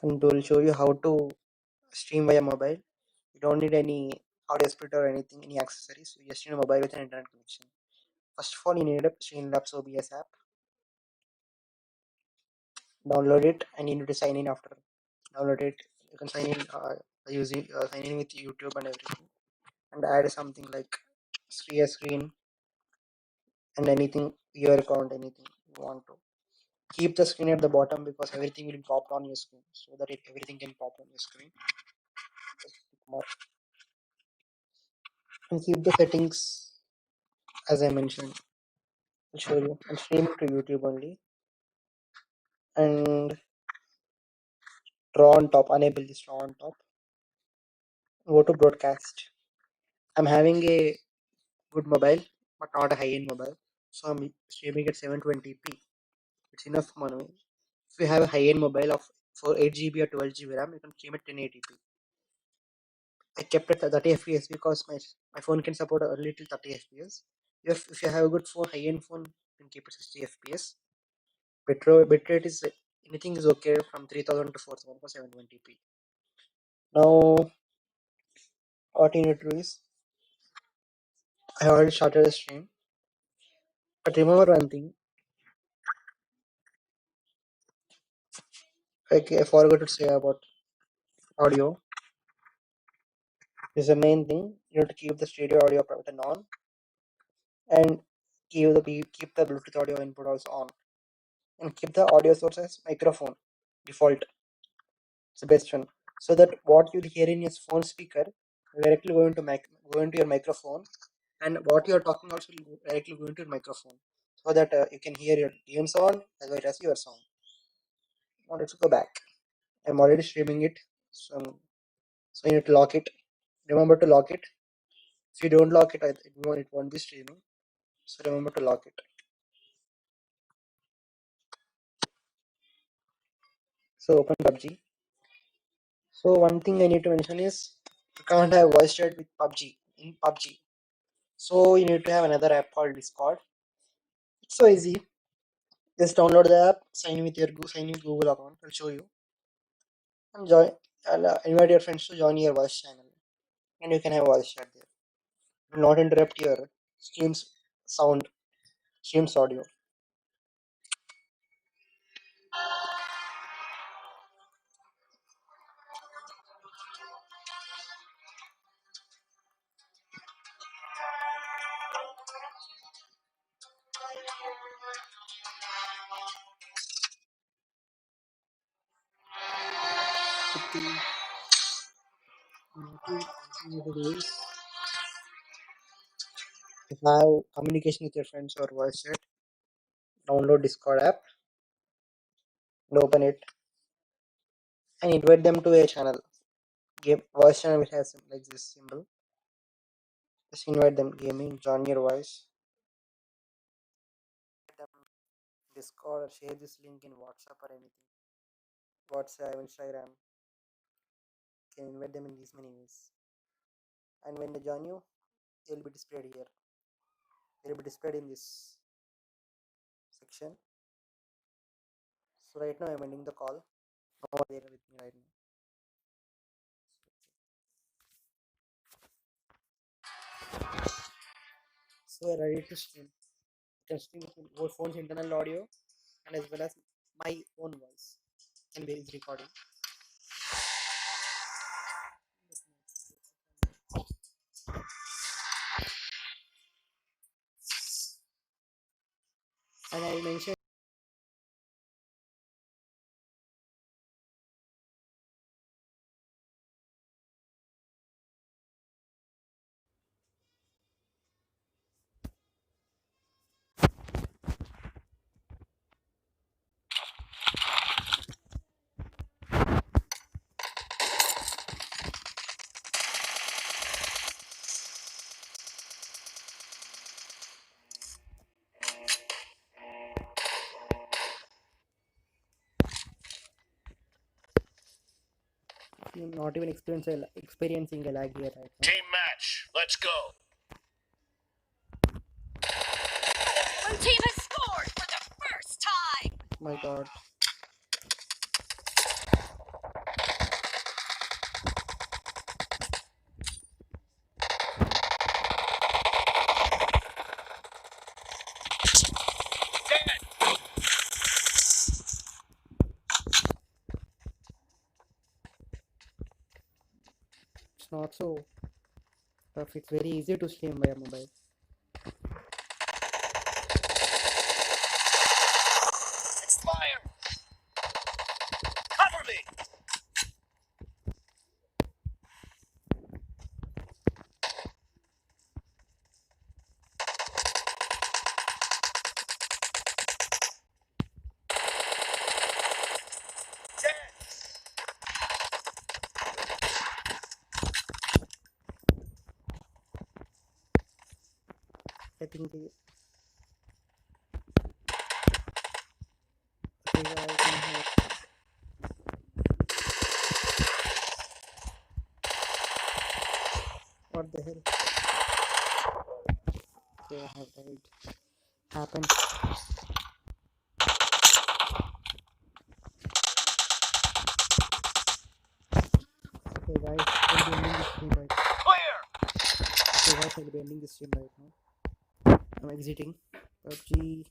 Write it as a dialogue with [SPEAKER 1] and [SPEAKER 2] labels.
[SPEAKER 1] and we'll show you how to stream via mobile. You don't need any audio splitter or anything, any accessories. You just need a mobile with an internet connection. First of all, you need a Streamlabs OBS app. Download it, and you need to sign in after. Download it. You can sign in using sign in with YouTube and everything, and add something like share screen and anything your account, anything you want to. Keep the screen at the bottom because everything will pop on your screen, so that everything can pop on your screen. Just click more. And keep the settings as I mentioned. I'll show you. And stream it to YouTube only. And draw on top. Enable this draw on top. Go to broadcast. I'm having a good mobile, but not a high-end mobile. So I'm streaming at 720p. It's enough money. If you have a high-end mobile of for 8 GB or 12 GB RAM, you can stream at 1080p. I kept it at 30 FPS because my phone can support a little 30 FPS. If you have a good phone, high-end phone, you can keep it 60 FPS. Bitrate is anything is okay from 3000 to 4000 for 720p. Now, what you need to do is, I already started the stream, but remember one thing. Okay, I forgot to say about audio. This is the main thing. You have to keep the stereo audio button on, and keep the Bluetooth audio input also on, and keep the audio source as microphone default. It's the best one, so that what you hear in your phone speaker directly go into your microphone, and what you are talking also will directly go into your microphone, so that you can hear your game sound as well as your sound. Now let's go back. I'm already streaming it, so you need to lock it. Remember to lock it. If you don't lock it, it won't be streaming. So remember to lock it. So open PUBG. So one thing I need to mention is you can't have voice chat with PUBG in PUBG. So you need to have another app called Discord. It's so easy. Just download the app, sign in with Google account. I'll show you, and join. And invite your friends to join your voice channel, and you can have voice chat there. It will not interrupt your stream's sound, stream's audio. If you have communication with your friends or voice chat, download Discord app and open it and invite them to a channel. Game voice channel which has like this symbol. Just invite them gaming, join your voice. Them Discord or share this link in WhatsApp or anything. WhatsApp, Instagram. You can invite them in these many ways. And when they join you, they will be displayed here. They will be displayed in this section. So right now I'm ending the call. No one there with me right now. So we're ready to stream. You can stream with both phone's internal audio and as well as my own voice can be recording. And I mentioned you're not even experiencing a lag here right now.
[SPEAKER 2] Team match, let's go.
[SPEAKER 3] Blue team has scored for the first time.
[SPEAKER 1] My god. not so tough. It's very easy to stream via mobile.
[SPEAKER 3] It's fire! Cover me!
[SPEAKER 1] I think the okay, I can have what the hell? Okay, I have died. Happened. Okay, guys, I'll be ending this stream right.
[SPEAKER 3] Clear!
[SPEAKER 1] Okay, guys, I'll be ending this stream right now. I'm exiting PUBG.